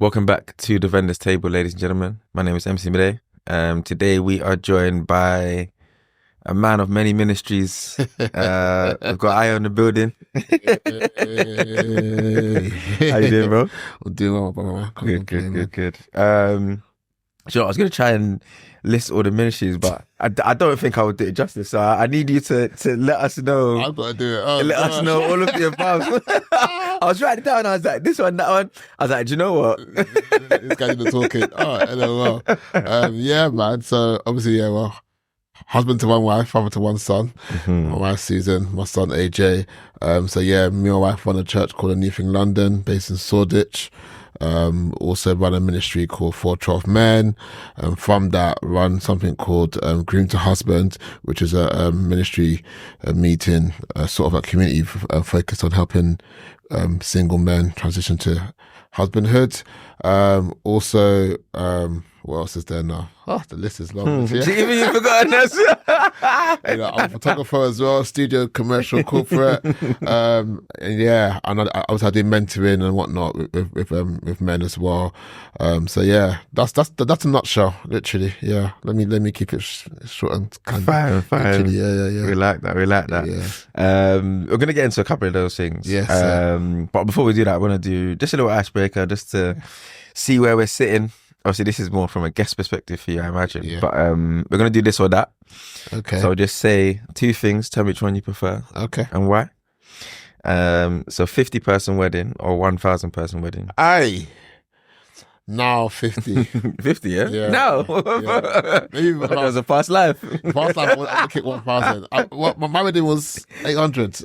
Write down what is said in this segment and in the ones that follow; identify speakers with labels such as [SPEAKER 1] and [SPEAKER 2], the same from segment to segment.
[SPEAKER 1] Welcome back to the Vendors Table, ladies and gentlemen. My name is MC Midday. Today we are joined by a man of many ministries. We've got Io in the building. How you doing, bro?
[SPEAKER 2] I'm doing well, bro.
[SPEAKER 1] Good. Sure, I was going to try and list all the ministries, but I don't think I would do it justice. So I need you to let us know.
[SPEAKER 2] I've got to do it.
[SPEAKER 1] Let us know all of the above. I was writing it down. I was like, this one, that one. I was like, do you know what?
[SPEAKER 2] This guy's been talking. Oh, hello, well. Yeah, man. So obviously, husband to one wife, father to one son. My wife Susan, my son AJ. So me and my wife run a church called A New Thing London, based in Shoreditch. Also run a ministry called 412 Men. From that, run something called Groom to Husband, which is a ministry meeting, sort of a community focused on helping single men transition to husbandhood. What else is there now? Oh, the list is long.
[SPEAKER 1] Even you've forgotten us.
[SPEAKER 2] I'm a photographer as well, studio, commercial, corporate. And I was doing mentoring and whatnot with men as well. That's a nutshell, literally. Yeah, let me keep it short and
[SPEAKER 1] fine.
[SPEAKER 2] Literally, yeah.
[SPEAKER 1] We like that.
[SPEAKER 2] Yeah.
[SPEAKER 1] We're gonna get into a couple of those things.
[SPEAKER 2] Yes.
[SPEAKER 1] But before we do that, I want to do just a little icebreaker, just to see where we're sitting. Obviously, this is more from a guest perspective for you, I imagine. Yeah. But we're going to do this or that.
[SPEAKER 2] Okay.
[SPEAKER 1] So I'll just say two things. Tell me which one you prefer.
[SPEAKER 2] Okay.
[SPEAKER 1] And why. So 50-person wedding or 1,000-person wedding?
[SPEAKER 2] Aye. Now 50.
[SPEAKER 1] 50, yeah?
[SPEAKER 2] Yeah.
[SPEAKER 1] No.
[SPEAKER 2] Yeah. Maybe
[SPEAKER 1] that was a past life.
[SPEAKER 2] Past life, I kick 1,000. My wedding was 800.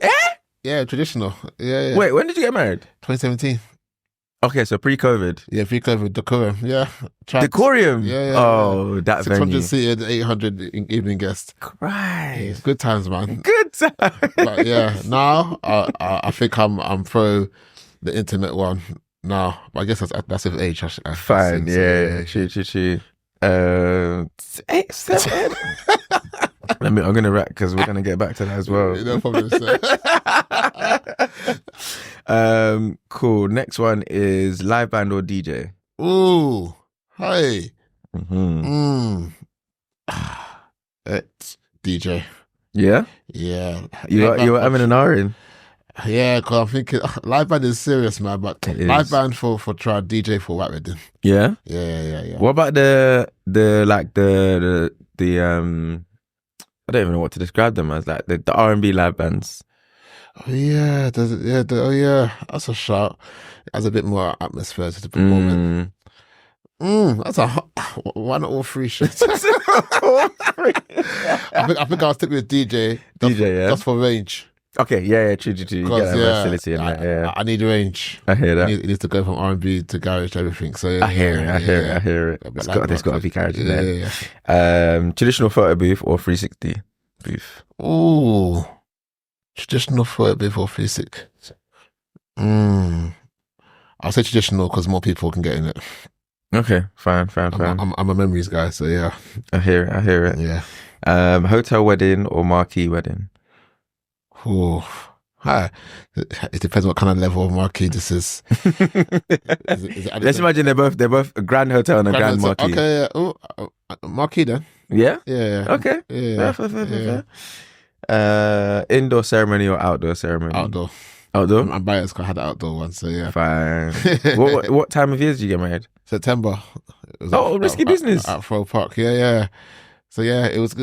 [SPEAKER 2] Yeah, traditional. Yeah.
[SPEAKER 1] Wait, when did you get married?
[SPEAKER 2] 2017.
[SPEAKER 1] Okay, so pre-COVID.
[SPEAKER 2] Yeah, pre-COVID, decorum. Yeah.
[SPEAKER 1] Decorum?
[SPEAKER 2] Yeah.
[SPEAKER 1] Oh, that
[SPEAKER 2] 600
[SPEAKER 1] venue.
[SPEAKER 2] 600 seated, 800 evening guests.
[SPEAKER 1] Christ.
[SPEAKER 2] Good times, man.
[SPEAKER 1] Good times.
[SPEAKER 2] But yeah, now I think I'm pro the intimate one now. But I guess that's with age.
[SPEAKER 1] Fine, yeah. True. 8, 7. I'm gonna wrap because we're gonna get back to that as well.
[SPEAKER 2] No problem, sir.
[SPEAKER 1] Cool. Next one is live band or DJ.
[SPEAKER 2] Ooh, hey. It's DJ.
[SPEAKER 1] Yeah. You were having an hour in.
[SPEAKER 2] Yeah, because I'm thinking live band is serious, man. But live band for try DJ for white wedding.
[SPEAKER 1] Yeah.
[SPEAKER 2] Yeah.
[SPEAKER 1] What about the I don't even know what to describe them as, like the R&B live bands.
[SPEAKER 2] Oh yeah, that's a shout. It has a bit more atmosphere to the performance. That's why not all three shit? I think I'll stick with DJ. Just for range.
[SPEAKER 1] Okay, yeah, true. You get that versatility in that. Yeah,
[SPEAKER 2] I need range.
[SPEAKER 1] I hear that.
[SPEAKER 2] It needs to go from R&B to garage to everything. So yeah,
[SPEAKER 1] I hear it. There's got to be garage in there. Yeah. Traditional photo booth or 360 booth?
[SPEAKER 2] Ooh, traditional photo booth or 360? I'll say traditional because more people can get in it.
[SPEAKER 1] Okay, fine.
[SPEAKER 2] I'm a memories guy, so yeah.
[SPEAKER 1] I hear it.
[SPEAKER 2] Yeah.
[SPEAKER 1] Hotel wedding or marquee wedding?
[SPEAKER 2] Oh, hi. It depends what kind of level of marquee this is.
[SPEAKER 1] Let's imagine they're both a grand hotel and a grand marquee.
[SPEAKER 2] Okay, yeah. Oh, marquee then.
[SPEAKER 1] Yeah.
[SPEAKER 2] Yeah.
[SPEAKER 1] Okay.
[SPEAKER 2] Yeah.
[SPEAKER 1] Fair. Indoor ceremony or outdoor ceremony?
[SPEAKER 2] Outdoor. I'm biased because I had the outdoor one, so yeah.
[SPEAKER 1] Fine. what time of year did you get married?
[SPEAKER 2] September.
[SPEAKER 1] Risky business.
[SPEAKER 2] At Throw Park. Yeah. So yeah, it was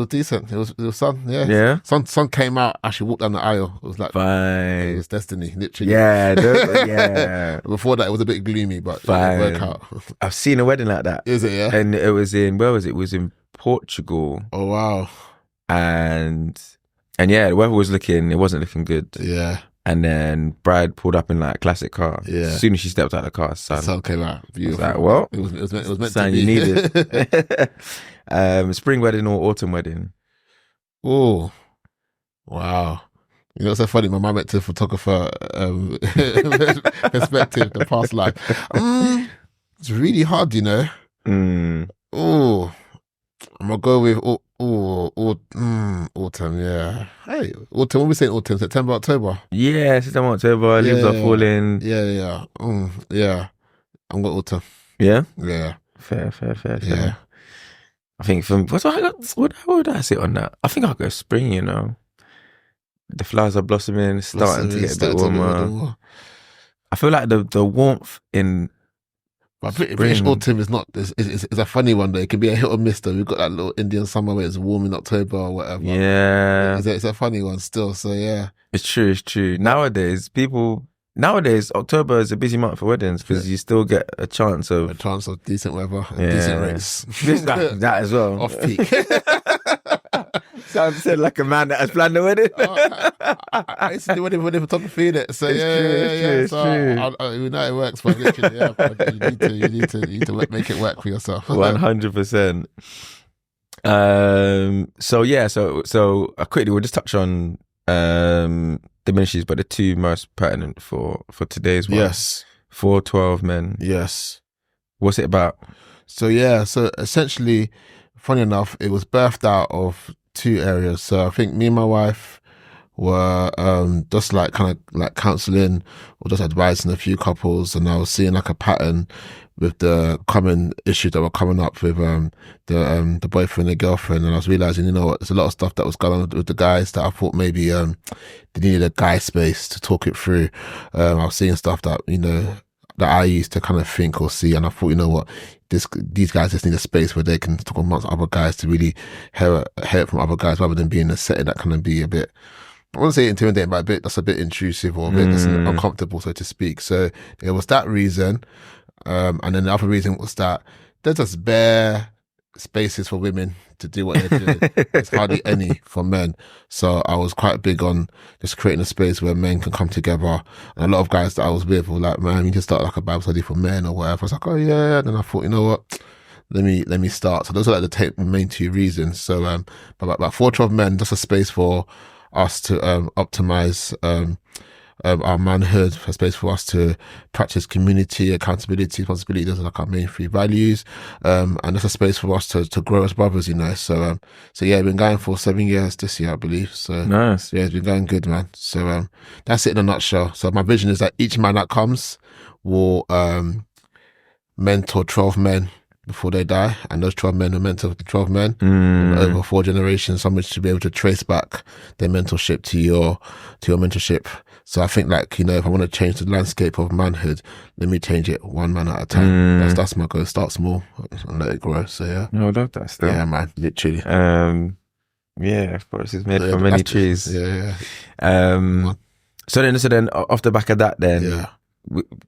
[SPEAKER 2] decent. It was sun. Yeah. Sun came out. Actually walked down the aisle. It was like
[SPEAKER 1] fine.
[SPEAKER 2] It was destiny, literally.
[SPEAKER 1] Yeah.
[SPEAKER 2] Before that, it was a bit gloomy, but
[SPEAKER 1] fine.
[SPEAKER 2] It worked out.
[SPEAKER 1] I've seen a wedding like that.
[SPEAKER 2] Is it? Yeah.
[SPEAKER 1] And it was in where was it? It was in Portugal.
[SPEAKER 2] Oh wow.
[SPEAKER 1] And yeah, the weather wasn't looking good.
[SPEAKER 2] Yeah.
[SPEAKER 1] And then bride pulled up in like a classic car.
[SPEAKER 2] Yeah.
[SPEAKER 1] As soon as she stepped out of the car, sun
[SPEAKER 2] came out. Beautiful.
[SPEAKER 1] I was like, well,
[SPEAKER 2] it was meant
[SPEAKER 1] sun
[SPEAKER 2] to be.
[SPEAKER 1] You needed. Spring wedding or autumn wedding?
[SPEAKER 2] Oh, wow. You know, it's so funny. My mum went to photographer perspective, the past life. It's really hard, you know. Oh, I'm gonna go with autumn. Yeah. Hey, autumn. When we say autumn, September, October.
[SPEAKER 1] Yeah, September, October. Leaves are falling.
[SPEAKER 2] Yeah. Yeah. I'm got autumn.
[SPEAKER 1] Yeah?
[SPEAKER 2] Yeah.
[SPEAKER 1] Fair.
[SPEAKER 2] Yeah.
[SPEAKER 1] I think from what would I say on that? I think I'll go spring, you know. The flowers are blossoming, starting to get a bit warmer. I feel like the warmth in
[SPEAKER 2] But British
[SPEAKER 1] spring.
[SPEAKER 2] autumn is not. It's a funny one though. It can be a hit or miss though. We've got that little Indian summer where it's warm in October or whatever.
[SPEAKER 1] Yeah,
[SPEAKER 2] It's a funny one still. So yeah,
[SPEAKER 1] it's true. Nowadays October is a busy month for weddings because you still get a chance of
[SPEAKER 2] decent weather, and decent rates.
[SPEAKER 1] that as well.
[SPEAKER 2] Off peak.
[SPEAKER 1] Sounds like a man that has planned the wedding.
[SPEAKER 2] I used to do wedding photography in it. So
[SPEAKER 1] It's true.
[SPEAKER 2] We know it works, but literally, you need to make it work for yourself.
[SPEAKER 1] 100%. So quickly we'll just touch on the ministries, but the two most pertinent for today's one.
[SPEAKER 2] Yes.
[SPEAKER 1] 412 men.
[SPEAKER 2] Yes.
[SPEAKER 1] What's it about?
[SPEAKER 2] So essentially, funny enough, it was birthed out of two areas. So I think me and my wife were just like kind of like counseling or just advising a few couples, and I was seeing like a pattern with the common issues that were coming up with the boyfriend and girlfriend, and I was realizing, you know what, there's a lot of stuff that was going on with the guys that I thought maybe they needed a guy space to talk it through. I was seeing stuff that, you know, that I used to kind of think or see, and I thought, you know what, these guys just need a space where they can talk amongst other guys to really hear it from other guys, rather than being in a setting that kind of be a bit, I wouldn't say intimidating, but that's a bit intrusive or a bit that's uncomfortable, so to speak. So there was that reason. And then the other reason was that there's just bare spaces for women to do what they're doing. There's hardly any for men. So I was quite big on just creating a space where men can come together. And a lot of guys that I was with were like, man, we just start like a Bible study for men or whatever. I was like, oh yeah. And then I thought, you know what? Let me start. So those are like the main two reasons. So, but about 412 men, just a space for us to optimize our manhood, a space for us to practice community, accountability, responsibility. Those are like our main three values. And there's a space for us to grow as brothers, you know. So yeah, we've been going for 7 years this year, I believe. So
[SPEAKER 1] nice.
[SPEAKER 2] Yeah, it's been going good, man. So that's it in a nutshell. So my vision is that each man that comes will mentor 12 men before they die, and those 12 men will mentor 12 men over 4 generations. Someone should be able to trace back their mentorship to your mentorship. So I think, like, you know, if I want to change the landscape of manhood, let me change it one man at a time. That's my goal. Start small and let it grow. So yeah.
[SPEAKER 1] No, I love that stuff.
[SPEAKER 2] Yeah, man. Literally.
[SPEAKER 1] Yeah, of course, it's made from many trees.
[SPEAKER 2] Yeah.
[SPEAKER 1] So then, off the back of that, then
[SPEAKER 2] Yeah.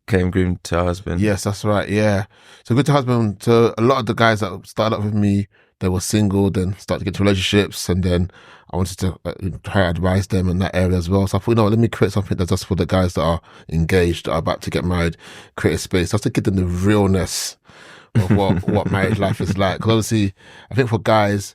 [SPEAKER 1] came Groom to husband.
[SPEAKER 2] Yes, that's right. Yeah. So Groom to husband. So a lot of the guys that started up with me, they were single, then started to get into relationships, and then I wanted to try to advise them in that area as well. So I thought, you know, let me create something that's just for the guys that are engaged, that are about to get married, create a space just to give them the realness of what marriage life is like. Because obviously, I think for guys,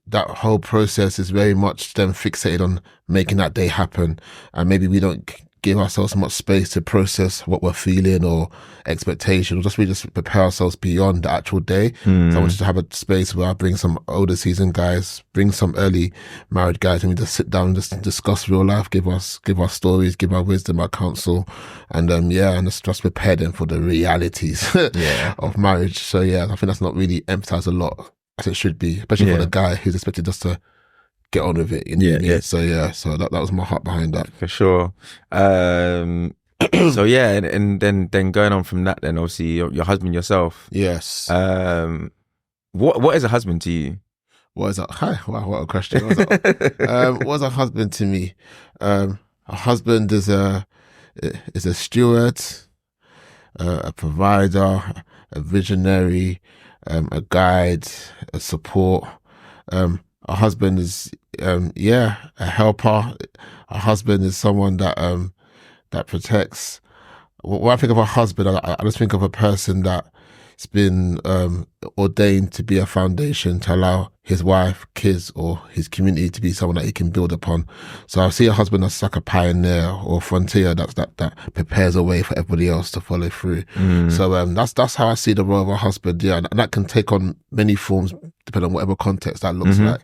[SPEAKER 2] that whole process is very much them fixated on making that day happen, and maybe we don't give ourselves much space to process what we're feeling or expectations, or just prepare ourselves beyond the actual day. So I wanted to have a space where I bring some older seasoned guys, bring some early married guys, and we just sit down and just discuss real life, give us stories, give our wisdom, our counsel, and and just prepare them for the realities of marriage. So yeah, I think that's not really emphasized a lot as it should be, especially for the guy who's expected just to get on with it. So that was my heart behind that.
[SPEAKER 1] For sure. So yeah, and then going on from that, then obviously your husband yourself.
[SPEAKER 2] Yes.
[SPEAKER 1] What is a husband to you?
[SPEAKER 2] What is that? Hi, wow, what a question. What's a husband to me? A husband is a steward, a provider, a visionary, a guide, a support. A husband is, a helper. A husband is someone that protects. When I think of a husband, I just think of a person that's been ordained to be a foundation to allow his wife, kids, or his community to be someone that he can build upon. So I see a husband that's like a pioneer or frontier that prepares a way for everybody else to follow through. So that's how I see the role of a husband. Yeah, and that can take on many forms depending on whatever context that looks like.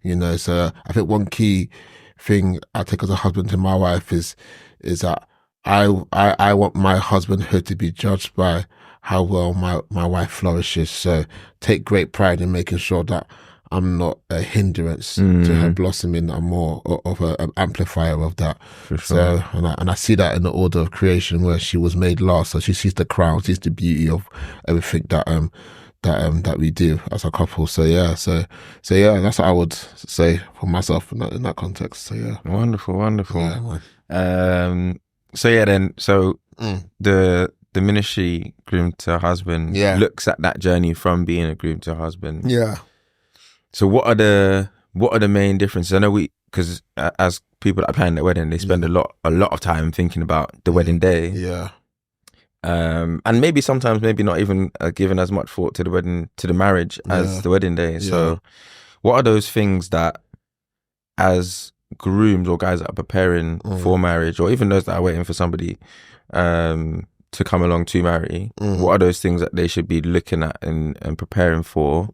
[SPEAKER 2] You know, so I think one key thing I take as a husband to my wife is that I want my husbandhood to be judged by how well my wife flourishes. So take great pride in making sure that I'm not a hindrance to her blossoming. I'm more of an amplifier of that.
[SPEAKER 1] For sure.
[SPEAKER 2] So, and I see that in the order of creation where she was made last. So she sees the crown, sees the beauty of everything that we do as a couple. So yeah, that's what I would say for myself in that context. So yeah.
[SPEAKER 1] Wonderful.
[SPEAKER 2] Yeah,
[SPEAKER 1] So the ministry groom to husband looks at that journey from being a groom to husband.
[SPEAKER 2] Yeah.
[SPEAKER 1] So what are the main differences? I know because as people that plan their wedding, they spend a lot of time thinking about the wedding day.
[SPEAKER 2] Yeah.
[SPEAKER 1] And maybe sometimes not even giving as much thought to the marriage as the wedding day. So what are those things that as grooms or guys that are preparing for marriage, or even those that are waiting for somebody to come along to marry, what are those things that they should be looking at and preparing for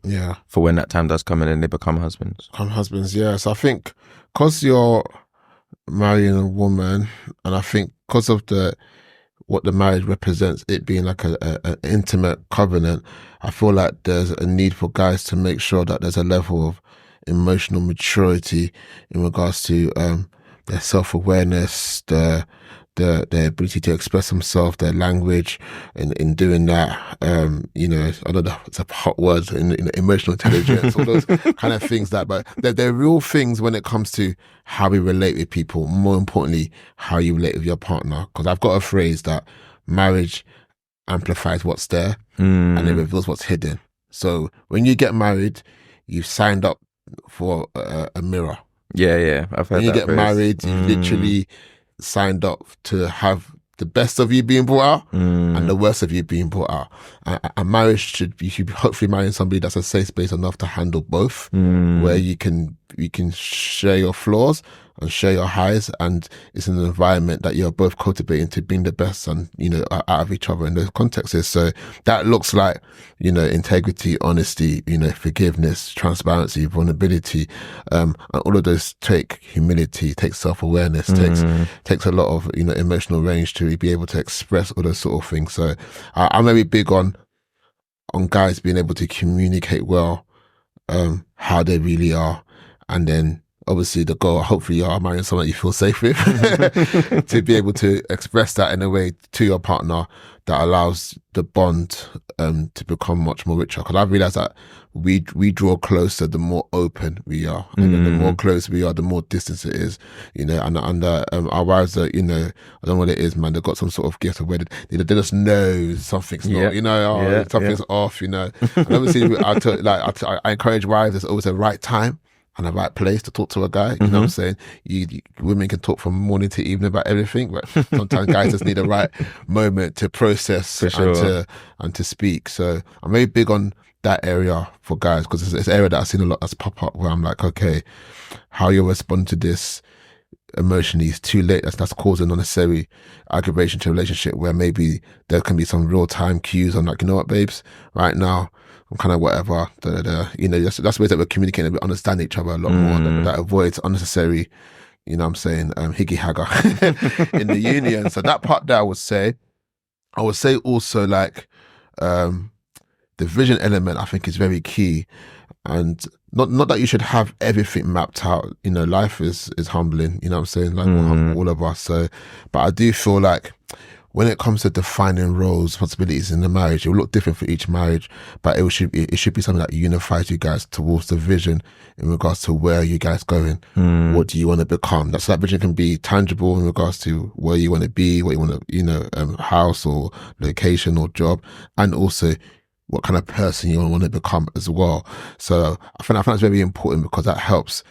[SPEAKER 1] when that time does come and then they become husbands?
[SPEAKER 2] So I think because you're marrying a woman, and I think because of what the marriage represents, it being like an intimate covenant, I feel like there's a need for guys to make sure that there's a level of emotional maturity in regards to their self-awareness, their ability to express themselves, their language, in doing that. I don't know, it's a hot word in emotional intelligence, all those kind of things but they're real things when it comes to how we relate with people. More importantly, how you relate with your partner. Because I've got a phrase that marriage amplifies what's there and it reveals what's hidden. So when you get married, you've signed up for a mirror.
[SPEAKER 1] Yeah, I've heard that.
[SPEAKER 2] When you get married, you've literally signed up to have the best of you being brought out and the worst of you being brought out. And marriage you should be hopefully marrying somebody that's a safe space enough to handle both, where you can share your flaws and share your highs, and it's an environment that you're both cultivating to bring the best and out of each other in those contexts. So that looks like integrity, honesty, forgiveness, transparency, vulnerability, and all of those take humility, take self-awareness, takes a lot of emotional range to be able to express all those sort of things. So I'm very big on guys being able to communicate well how they really are, and then obviously the goal, hopefully you are marrying someone that you feel safe with, to be able to express that in a way to your partner that allows the bond to become much more richer. Because I've realized that we draw closer the more open we are, and then the more close we are, the more distance it is. And our wives are, I don't know what it is, man. They've got some sort of gift of where they just know something's not, something's off. And obviously, I encourage wives. There's always a right time and the right place to talk to a guy. You know what I'm saying? Women can talk from morning to evening about everything, but sometimes guys just need the right moment to process and to speak. So I'm very big on that area for guys, because it's an area that I've seen a lot that's pop up where I'm like, okay, how you respond to this emotionally is too late. That's causing unnecessary aggravation to a relationship, where maybe there can be some real time cues. I'm like, you know what, babes, right now I'm kind of whatever. That's ways that we're communicating, we understand each other a lot more. That avoids unnecessary, higgy hagger in the union. So that part there, I would say also like the vision element, I think, is very key. And not that you should have everything mapped out. Life is humbling. You know what I'm saying? Like all of us. So, but I do feel like when it comes to defining roles, responsibilities in the marriage, it will look different for each marriage, but it should be something that unifies you guys towards the vision in regards to where you guys going. What do you want to become? That vision can be tangible in regards to where you want to be, what you want to, house or location or job, and also what kind of person you want to become as well. So I find that's very important, because that helps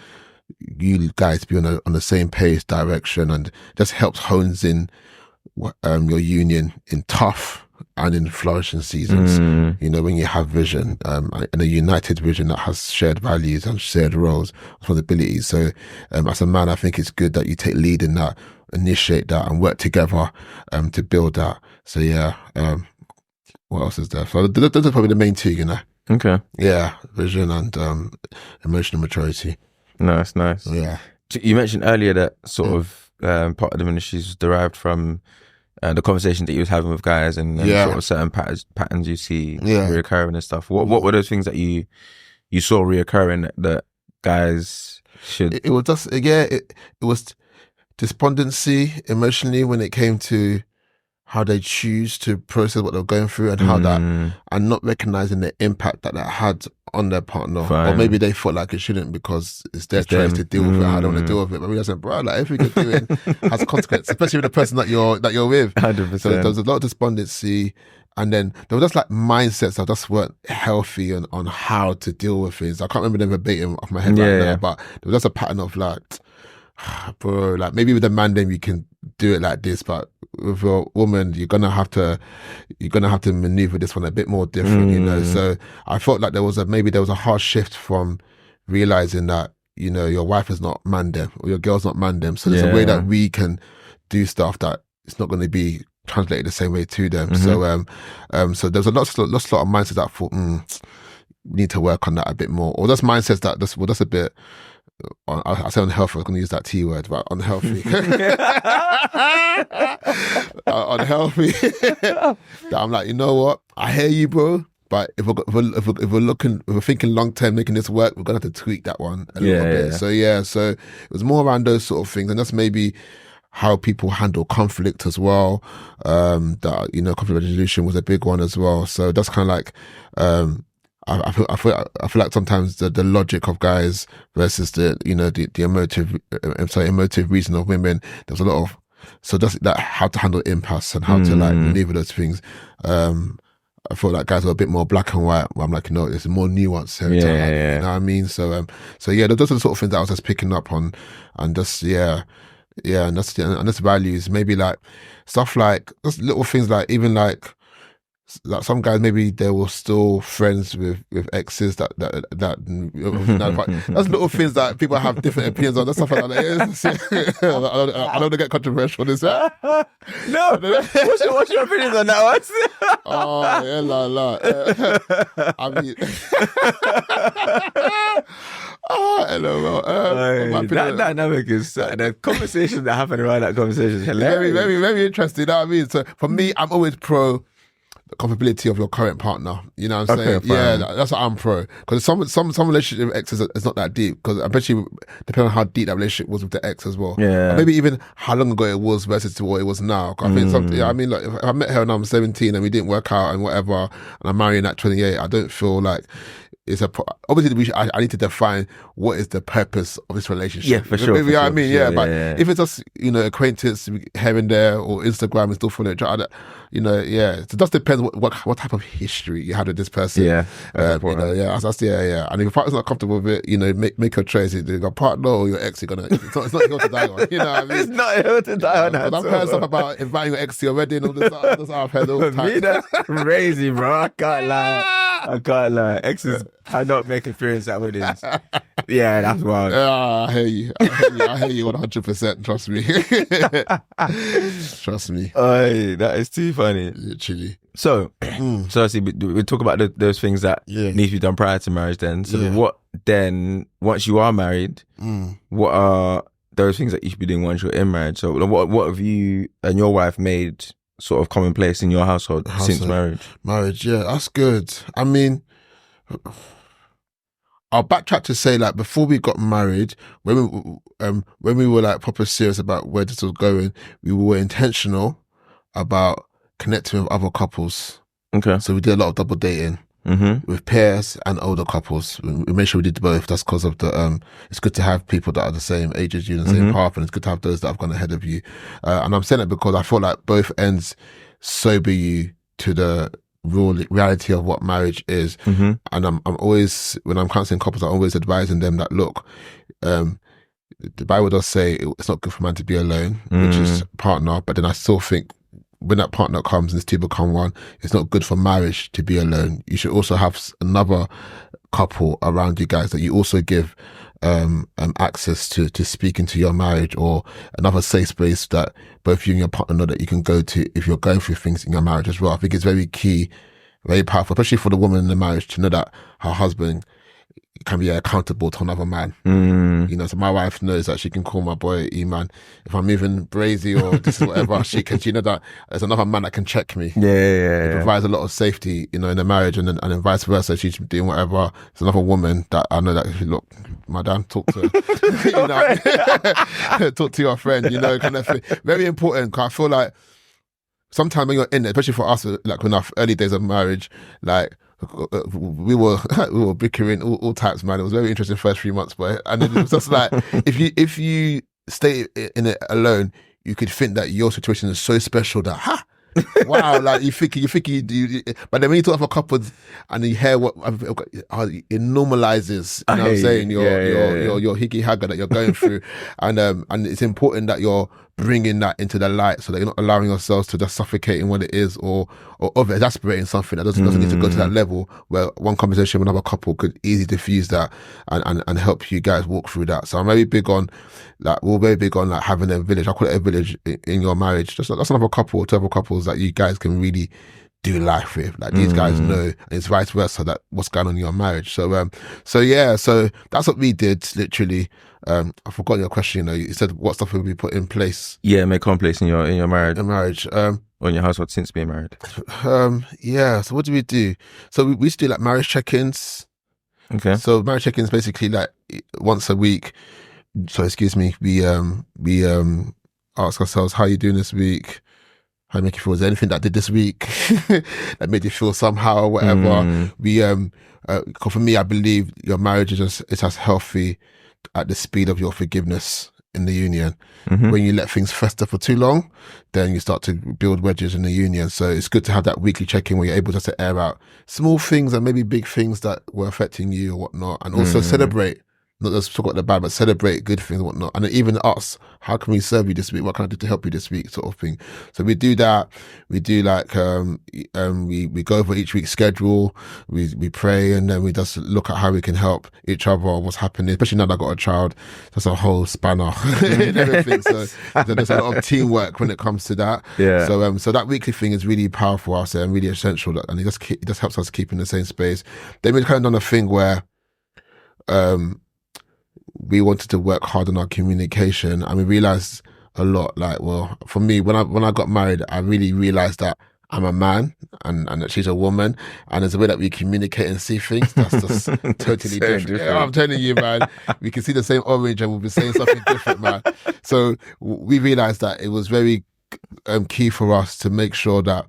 [SPEAKER 2] you guys be on the same page, direction, and just helps hones in your union in tough and in flourishing seasons. When you have vision, and a united vision that has shared values and shared roles, responsibilities. So as a man, I think it's good that you take lead in that, initiate that, and work together to build that. So what else is there? So those are probably the main two,
[SPEAKER 1] Okay.
[SPEAKER 2] Yeah, vision and emotional maturity.
[SPEAKER 1] Nice.
[SPEAKER 2] Yeah.
[SPEAKER 1] You mentioned earlier that sort of part of the ministries was derived from the conversation that you was having with guys and sort of certain patterns you see reoccurring and stuff. What were those things that you saw reoccurring that guys should?
[SPEAKER 2] It was just it was despondency emotionally when it came to how they choose to process what they're going through and how that, and not recognizing the impact that had on their partner. Or maybe they felt like it shouldn't because it's their choice to deal with it, how they want to deal with it. But we said, bro, like everything you're doing has consequences, especially with the person that you're with.
[SPEAKER 1] 100%.
[SPEAKER 2] So there was a lot of despondency, and then there was just like mindsets that just weren't healthy on how to deal with things. I can't remember them verbatim off my head now, but there was just a pattern of like, bro, like maybe with a man then you can do it like this, but with a woman you're gonna have to maneuver this one a bit more different, you know. So I felt like there was a hard shift from realizing that, you know, your wife is not man them or your girl's not man them. So there's a way that we can do stuff that it's not going to be translated the same way to them. So so there's a lot of mindsets that I thought we need to work on that a bit more, or that's mindsets that that's a bit. I say unhealthy. I was going to use that T word, but unhealthy. Unhealthy. That I'm like, you know what? I hear you, bro. But if we're thinking long term, making this work, we're gonna have to tweak that one a little bit. So it was more around those sort of things, and that's maybe how people handle conflict as well. That, you know, conflict resolution was a big one as well. So that's kind of like. I feel like sometimes the logic of guys versus the emotive reason of women. There's a lot of, so just that how to handle impasse and how to like maneuver those things. I feel like guys are a bit more black and white. Where I'm like, you know, there's more nuance here. You know what I mean? So those are the sort of things that I was just picking up on, and just and that's values. Maybe like stuff like just little things like even like some guys, maybe they were still friends with exes that that's little things that people have different opinions on. That's stuff like that. I don't want to get controversial. Is that?
[SPEAKER 1] No. What's your opinions on that one?
[SPEAKER 2] Oh yeah, la. I mean, hello.
[SPEAKER 1] That dynamic is the conversations that happen around that conversation is hilarious.
[SPEAKER 2] Very, very interesting. You know what I mean? So for me, I'm always pro the comfortability of your current partner. You know what I'm saying?
[SPEAKER 1] Fine.
[SPEAKER 2] Yeah, that's what I'm pro. Because some relationship with exes is not that deep. Because I bet you, depending on how deep that relationship was with the ex as well.
[SPEAKER 1] Yeah.
[SPEAKER 2] Or maybe even how long ago it was versus to what it was now. I think I mean, like, if I met her when I'm 17 and we didn't work out and whatever, and I'm marrying at 28, I don't feel like obviously I need to define what is the purpose of this relationship.
[SPEAKER 1] Yeah, for sure.
[SPEAKER 2] You know what I mean? Yeah, but
[SPEAKER 1] yeah.
[SPEAKER 2] if it's just, you know, acquaintance here and there or Instagram and still following each other, you know, so it just depends what type of history you had with this person.
[SPEAKER 1] Yeah,
[SPEAKER 2] you know, yeah. And if your partner's not comfortable with it, you know, make your choice. Either your partner or your ex, it's not yours to die on. You know what I mean?
[SPEAKER 1] It's not yours to die on.
[SPEAKER 2] I've heard stuff about inviting your ex to your wedding. All this I've heard all the time.
[SPEAKER 1] Me, that's crazy, bro. I can't lie. Exes cannot make appearance at weddings. Yeah, that's wild.
[SPEAKER 2] I hear you 100%. Trust me. Trust me.
[SPEAKER 1] That is too funny.
[SPEAKER 2] Literally.
[SPEAKER 1] So obviously we talk about those things that need to be done prior to marriage then. So what then, once you are married, what are those things that you should be doing once you're in marriage? So what have you and your wife made sort of commonplace in your household since marriage?
[SPEAKER 2] Marriage, yeah, that's good. I mean, I'll backtrack to say, like, before we got married, when we were like proper serious about where this was going, we were intentional about connecting with other couples.
[SPEAKER 1] Okay.
[SPEAKER 2] So we did a lot of double dating with pairs and older couples. We made sure we did both. That's because of the it's good to have people that are the same age as you and the same path, and it's good to have those that have gone ahead of you. And I'm saying it because I feel like both ends sober you to the reality of what marriage is. And I'm always, when I'm counseling couples, I'm always advising them that, look, the Bible does say it's not good for man to be alone, which is partner, but then I still think when that partner comes and these two become one, it's not good for marriage to be alone. You should also have another couple around you guys that you also give access to speak into your marriage, or another safe space that both you and your partner know that you can go to if you're going through things in your marriage as well. I think it's very key, very powerful, especially for the woman in the marriage, to know that her husband can be accountable to another man. You know, so my wife knows that she can call my boy E-man. If I'm moving brazy or this is whatever, she know that there's another man that can check me.
[SPEAKER 1] It
[SPEAKER 2] provides a lot of safety, you know, in a marriage, and then vice versa. She's doing whatever. There's another woman that I know that, look, madam, talk to talk to your friend, you know, kind of thing. Very important, because I feel like sometimes when you're in it, especially for us, like in our early days of marriage, like, we were bickering all types, man. It was very interesting first 3 months, but and it was just like if you stay in it alone, you could think that your situation is so special that wow, like you think you do, but then when you talk for couples and you hear what it normalizes, you know what I'm saying, your hickey hagger that you're going through, and it's important that you're bringing that into the light so that you're not allowing yourselves to just suffocate in what it is or over exasperating something that doesn't need to go to that level, where one conversation with another couple could easily diffuse that and help you guys walk through that. So I'm very big on like having a village. I call it a village in your marriage. That's another couple, two other couples that you guys can really do life with. Like these guys know, and it's vice versa, that what's going on in your marriage. So that's what we did, literally. I forgot your question. You know, you said what stuff would be put in place.
[SPEAKER 1] Yeah, make commonplace in your marriage.
[SPEAKER 2] In marriage.
[SPEAKER 1] Or in your household since being married.
[SPEAKER 2] So what do we do? So we used to do like marriage check-ins.
[SPEAKER 1] Okay.
[SPEAKER 2] So marriage check-ins basically like once a week. So excuse me, we ask ourselves, how are you doing this week? How make you feel? Was there anything that did this week that made you feel somehow or whatever? We for me, I believe your marriage is as healthy at the speed of your forgiveness in the union. When you let things fester for too long, then you start to build wedges in the union. So it's good to have that weekly check-in where you're able just to air out small things and maybe big things that were affecting you or whatnot, and also celebrate. Not just talk about the bad, but celebrate good things and whatnot. And then even us, how can we serve you this week? What can I do to help you this week, sort of thing. So we do that. We do like, we go over each week's schedule. We pray, and then we just look at how we can help each other, what's happening, especially now that I've got a child. That's a whole spanner and everything. So there's a lot of teamwork when it comes to that.
[SPEAKER 1] Yeah.
[SPEAKER 2] So that weekly thing is really powerful, I'll say, and really essential. And it just helps us keep in the same space. Then we've kind of done a thing where, we wanted to work hard on our communication, and we realized a lot, like, well, for me, when I got married, I really realized that I'm a man and that she's a woman, and there's a way that we communicate and see things that's just totally different. Yeah, I'm telling you, man, we can see the same orange and we'll be saying something different, man. So we realized that it was very key for us to make sure that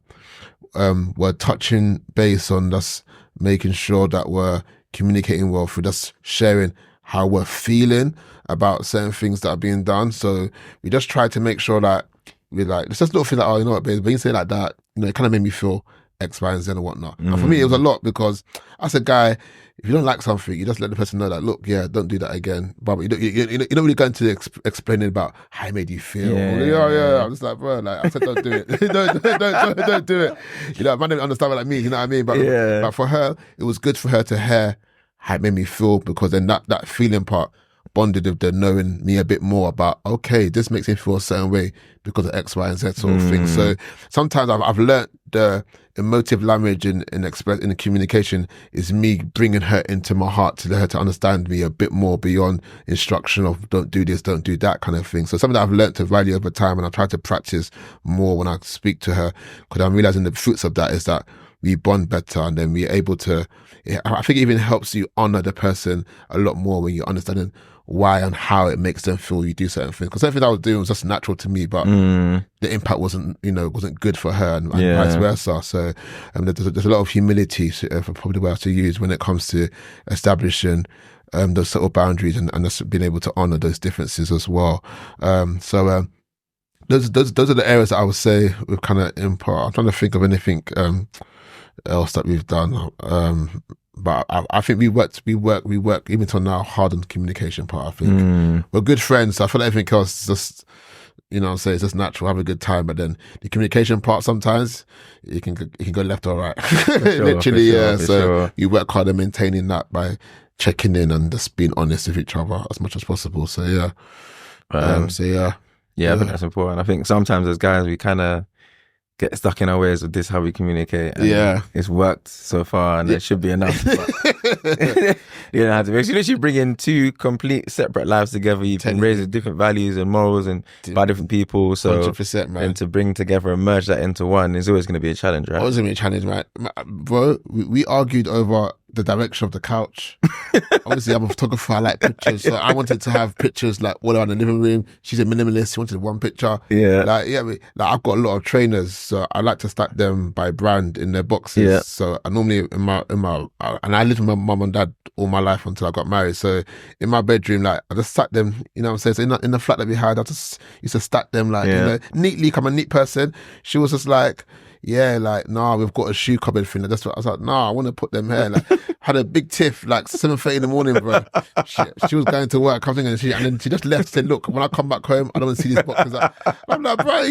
[SPEAKER 2] we're touching base on us, making sure that we're communicating well through just sharing how we're feeling about certain things that are being done. So we just try to make sure that we're like, it's just little things like, oh, you know what, babe, when you say like that, you know, it kind of made me feel X, Y, and Z and whatnot. And for me, it was a lot, because as a guy, if you don't like something, you just let the person know that, look, yeah, don't do that again. But you're not really going to explaining about how it made you feel. Yeah. I'm just like, bro, like, I said, don't do it. don't do it. You know, man didn't understand what that means, you know what I mean? But for her, it was good for her to hear how it made me feel, because then that feeling part bonded with the knowing me a bit more about, okay, this makes me feel a certain way because of X, Y, and Z sort of thing. So sometimes I've learnt the emotive language in the communication is me bringing her into my heart to let her to understand me a bit more beyond instruction of don't do this, don't do that kind of thing. So something that I've learnt to value over time, and I try to practice more when I speak to her, because I'm realizing the fruits of that is that we bond better, and then we're able to, I think it even helps you honor the person a lot more when you're understanding why and how it makes them feel you do certain things. Because everything I was doing was just natural to me, but the impact wasn't good for her, and vice versa. So there's a lot of humility for probably the way I have to use when it comes to establishing those subtle boundaries and just being able to honor those differences as well. Those are the areas that I would say we've kind of impart. I'm trying to think of anything else that we've done. But I think we work even till now hard on the communication part. I think we're good friends. So I feel like everything else is just, you know what I'm saying, it's just natural, have a good time. But then the communication part, sometimes it can go left or right. Literally, So you work hard on maintaining that by checking in and just being honest with each other as much as possible. So yeah. I think that's important. I think sometimes as guys we kind of get stuck in our ways of this, how we communicate. And it's worked so far, and it should be enough. But
[SPEAKER 1] You don't have to. Because you literally bring in two complete separate lives together. You've been raised with different values and morals and by different people. So
[SPEAKER 2] 100%, man.
[SPEAKER 1] And to bring together and merge that into one is always going to be a challenge, right?
[SPEAKER 2] Always going to be a challenge, right? Bro, we argued over the direction of the couch. Obviously, I'm a photographer. I like pictures, so I wanted to have pictures like all around the living room. She's a minimalist. She wanted one picture.
[SPEAKER 1] Yeah,
[SPEAKER 2] I've got a lot of trainers, so I like to stack them by brand in their boxes.
[SPEAKER 1] Yeah.
[SPEAKER 2] So I normally and I lived with my mum and dad all my life until I got married. So in my bedroom, like I just stack them. You know what I'm saying? So in the flat that we had, I just used to stack them like neatly. I'm a neat person. She was just like, yeah, like, nah, we've got a shoe cupboard thing. That's what I was like, nah, I want to put them here. Like, had a big tiff, like 7:30 in the morning, bro. She was going to work, and then she just left, said, look, when I come back home, I don't want to see these boxes. I'm like, bro,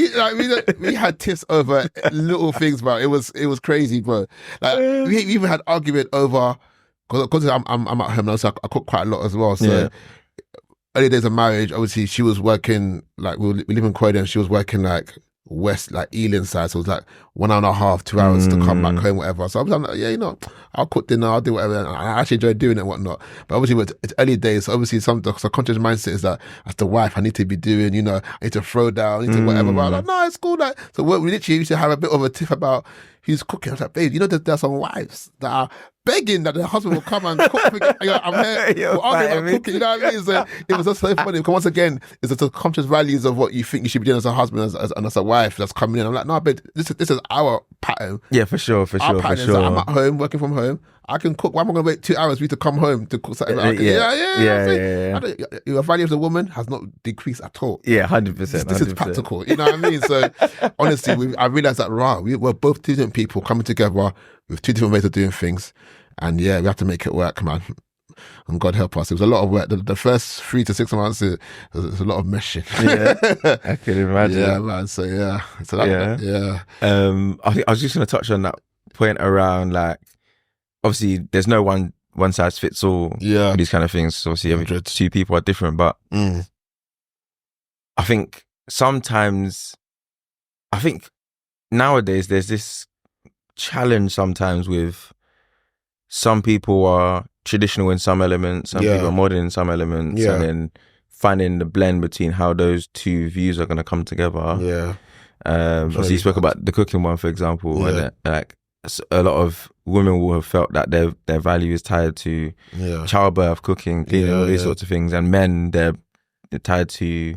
[SPEAKER 2] we had tiffs over little things, bro. It was crazy, bro. Like, we even had argument over, because I'm at home now, so I cook quite a lot as well. So early days of marriage, obviously, she was working, like, we live in Croydon, she was working, like, west, like Ealing side, so it was like 1.5, 2 hours to come back home, whatever. So I was like, yeah, I'll cook dinner, I'll do whatever. And I actually enjoy doing it and whatnot. But obviously, it's early days, so obviously, the subconscious mindset is that as the wife, I need to be doing, I need to throw down, I need to whatever. But I was like, no, it's cool. Like, so we literally used to have a bit of a tiff about who's cooking. I was like, babe, there's some wives that are begging that the husband will come and cook. I'm here. We're arguing about cooking. You know what I mean? So it was just so funny because once again, it's the subconscious values of what you think you should be doing as a husband and as a wife that's coming in. I'm like, no, but this is our pattern.
[SPEAKER 1] Yeah, for sure.
[SPEAKER 2] I'm at home, working from home. I can cook. Why am I going to wait 2 hours for you to come home to cook something? Yeah. Your value as a woman has not decreased at all.
[SPEAKER 1] Yeah, 100%.
[SPEAKER 2] This is practical. You know what I mean? So honestly, I realized that we're both two different people coming together with two different ways of doing things. And yeah, we have to make it work, man. And God help us. It was a lot of work. The first 3 to 6 months, it was a lot of meshing.
[SPEAKER 1] Yeah, I can imagine.
[SPEAKER 2] Yeah, man. So yeah.
[SPEAKER 1] I think I was just going to touch on that point around, like, obviously there's no one size fits all.
[SPEAKER 2] Yeah.
[SPEAKER 1] For these kind of things. So obviously, two people are different, but I think sometimes, nowadays there's this challenge sometimes with some people are traditional in some elements, some people are modern in some elements, and then finding the blend between how those two views are going to come together.
[SPEAKER 2] Yeah.
[SPEAKER 1] Obviously, you spoke about the cooking one, for example, and like a lot of women will have felt that their value is tied to childbirth, cooking, cleaning, all these sorts of things, and men they're tied to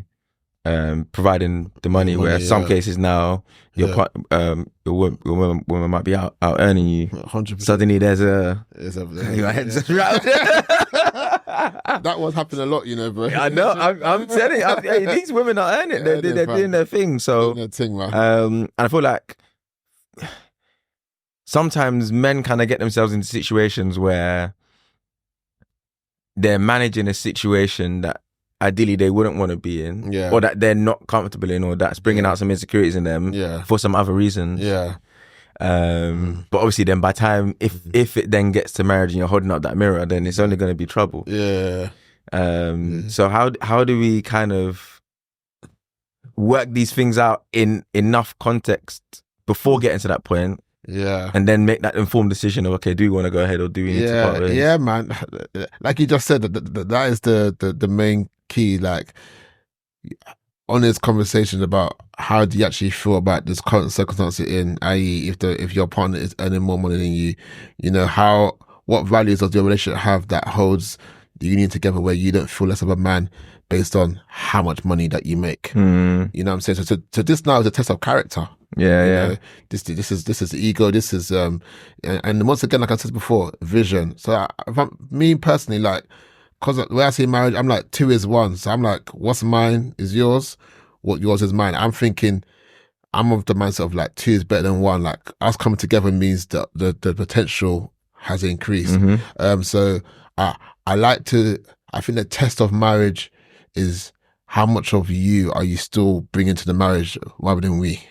[SPEAKER 1] providing the money. Where some cases now your woman might be out earning you.
[SPEAKER 2] 100%.
[SPEAKER 1] Suddenly there's your head's around.
[SPEAKER 2] That was happening a lot, bro.
[SPEAKER 1] I know. I'm telling you, these women are earning. They're doing their thing. So
[SPEAKER 2] their thing, man.
[SPEAKER 1] And I feel like sometimes men kind of get themselves into situations where they're managing a situation that ideally they wouldn't want to be in, or that they're not comfortable in, or that's bringing out some insecurities in them for some other reasons. But obviously then by time, if it then gets to marriage and you're holding up that mirror, then it's only going to be trouble. So how do we kind of work these things out in enough context before getting to that point? And then make that informed decision of, okay, do we want to go ahead or do we need to part ways?
[SPEAKER 2] Yeah, man. Like you just said, that is the main key, like honest conversations about how do you actually feel about this current circumstance you're in, i.e. if your partner is earning more money than you, what values does your relationship have that holds the union together where you don't feel less of a man based on how much money that you make. You know what I'm saying? So this now is a test of character. This is ego. This is and once again, like I said before, vision. So me personally, like, because when I say marriage, I'm like 2 is 1. So I'm like, what's mine is yours, what yours is mine. I'm thinking, I'm of the mindset of like 2 is better than 1. Like us coming together means that the potential has increased. So I think the test of marriage is how much of you are you still bringing to the marriage rather than we.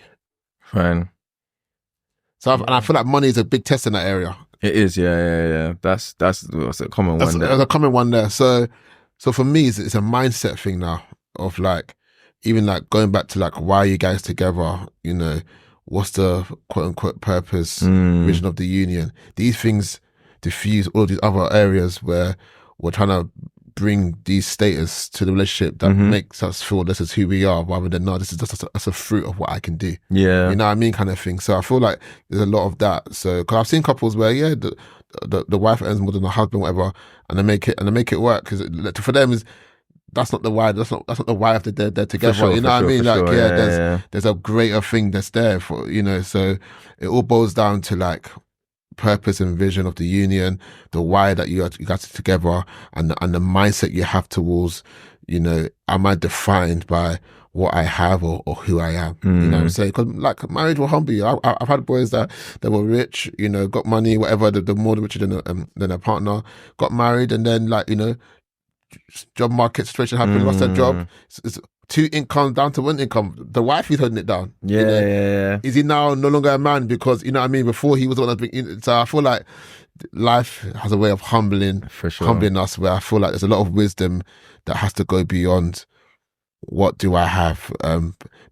[SPEAKER 1] Fine.
[SPEAKER 2] So and I feel like money is a big test in that area.
[SPEAKER 1] It is, yeah. That's a common one.
[SPEAKER 2] There's a common one there. So for me, it's a mindset thing now of like, even like going back to like, why are you guys together? What's the quote unquote purpose, vision of the union? These things diffuse all these other areas where we're trying to bring these status to the relationship that makes us feel this is who we are, rather than, no, this is just a fruit of what I can do.
[SPEAKER 1] Yeah.
[SPEAKER 2] You know what I mean, kind of thing. So I feel like there's a lot of that. So, because I've seen couples where, yeah, the wife earns more than the husband, whatever, and they make it work. Because for them, that's not the why. That's not the why of they're together.
[SPEAKER 1] Sure,
[SPEAKER 2] you know what I mean? Like,
[SPEAKER 1] sure.
[SPEAKER 2] there's a greater thing that's there for, you know. So it all boils down to like purpose and vision of the union, the why that you guys are together, and the mindset you have towards, you know, am I defined by what I have or who I am? You know what I'm saying? Because like marriage will humble you. I've had boys that were rich, you know, got money, whatever. The more the richer than a partner, got married, and then, like, you know, job market situation happened, lost their job. It's 2 incomes down to 1 income. The wife is holding it down.
[SPEAKER 1] Yeah,
[SPEAKER 2] you know?
[SPEAKER 1] yeah.
[SPEAKER 2] Is he now no longer a man because, you know what I mean, before he was the one that bring. So I feel like life has a way of humbling us, where I feel like there's a lot of wisdom that has to go beyond what do I have,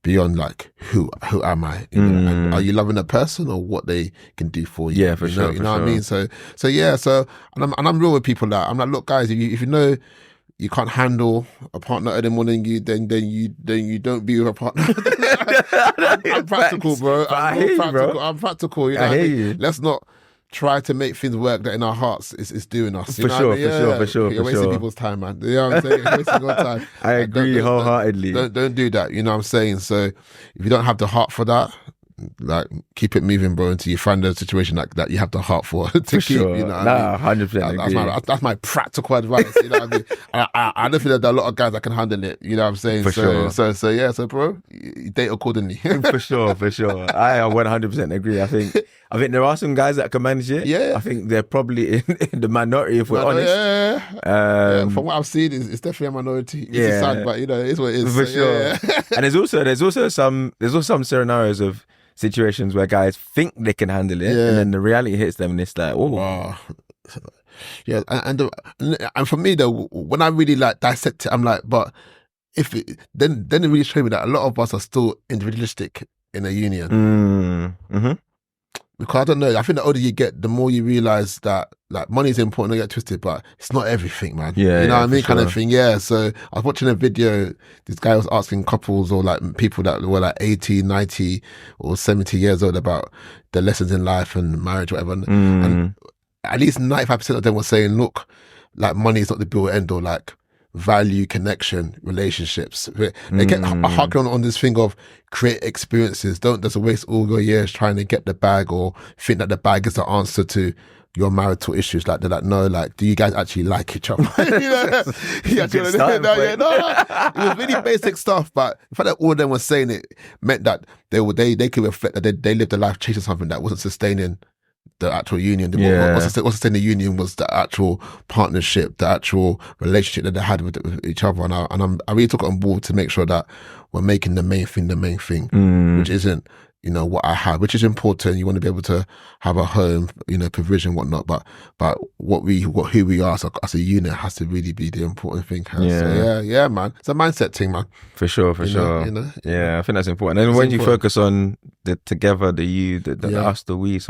[SPEAKER 2] beyond like who am I? You know? And are you loving a person or what they can do for you?
[SPEAKER 1] Yeah, for sure.
[SPEAKER 2] You know what I mean? So yeah. So and I'm real with people that I'm like, look, guys, if you know you can't handle a partner earning more than you, then you don't be with a partner. I'm practical, bro. I'm practical. You know,
[SPEAKER 1] I hear you.
[SPEAKER 2] Let's not try to make things work that in our hearts is doing us. You
[SPEAKER 1] For sure.
[SPEAKER 2] You're wasting people's time, man. You know what I'm saying? You're wasting your time.
[SPEAKER 1] I agree wholeheartedly.
[SPEAKER 2] Don't do that. You know what I'm saying? So if you don't have the heart for that, like, keep it moving, bro, until you find a situation like that you have the heart for to keep.
[SPEAKER 1] Sure.
[SPEAKER 2] You know what I mean?
[SPEAKER 1] 100%
[SPEAKER 2] That's my practical advice. You know what I mean? I don't feel that there are a lot of guys that can handle it. You know what I'm saying?
[SPEAKER 1] For sure.
[SPEAKER 2] So yeah, so bro, you date accordingly.
[SPEAKER 1] For sure. I 100% agree. I think there are some guys that can manage it.
[SPEAKER 2] Yeah.
[SPEAKER 1] I think they're probably in the minority, if we're honest.
[SPEAKER 2] Yeah. From what I've seen, it's definitely a minority. It's sad, but you know, it's what it is.
[SPEAKER 1] For
[SPEAKER 2] so,
[SPEAKER 1] sure.
[SPEAKER 2] Yeah.
[SPEAKER 1] And there's also some scenarios of situations where guys think they can handle it, and then the reality hits them, and it's like, oh,
[SPEAKER 2] wow. Yeah, and for me though, when I really like dissect it, I'm like, but then it really showed me that a lot of us are still individualistic in a union. Because I don't know, I think the older you get, the more you realize that like money is important, don't get twisted, but it's not everything, man.
[SPEAKER 1] Yeah,
[SPEAKER 2] you know what I mean, kind
[SPEAKER 1] sure.
[SPEAKER 2] of thing. Yeah. So I was watching a video. This guy was asking couples or like people that were like 80, 90 or 70 years old about their lessons in life and marriage, whatever. And at least 95% of them were saying, look, like money is not the be all end all. Like value, connection, relationships. They get harking on this thing of create experiences. Don't just waste all your years trying to get the bag or think that the bag is the answer to your marital issues. Like, they're like, no, like, do you guys actually like each other? You know? It was really basic stuff, but the fact that all of them were saying it meant that they could reflect that they lived a life chasing something that wasn't sustaining the actual union. What's sustaining the union was the actual partnership, the actual relationship that they had with each other. And I really took it on board to make sure that we're making the main thing, which isn't, you know, what I have, which is important. You want to be able to have a home, you know, provision, whatnot. But who we are as a unit has to really be the important thing. So, yeah, man. It's a mindset thing, man.
[SPEAKER 1] For sure.
[SPEAKER 2] You know?
[SPEAKER 1] Yeah, I think that's important. And when you focus on the together, the you, the us, the we,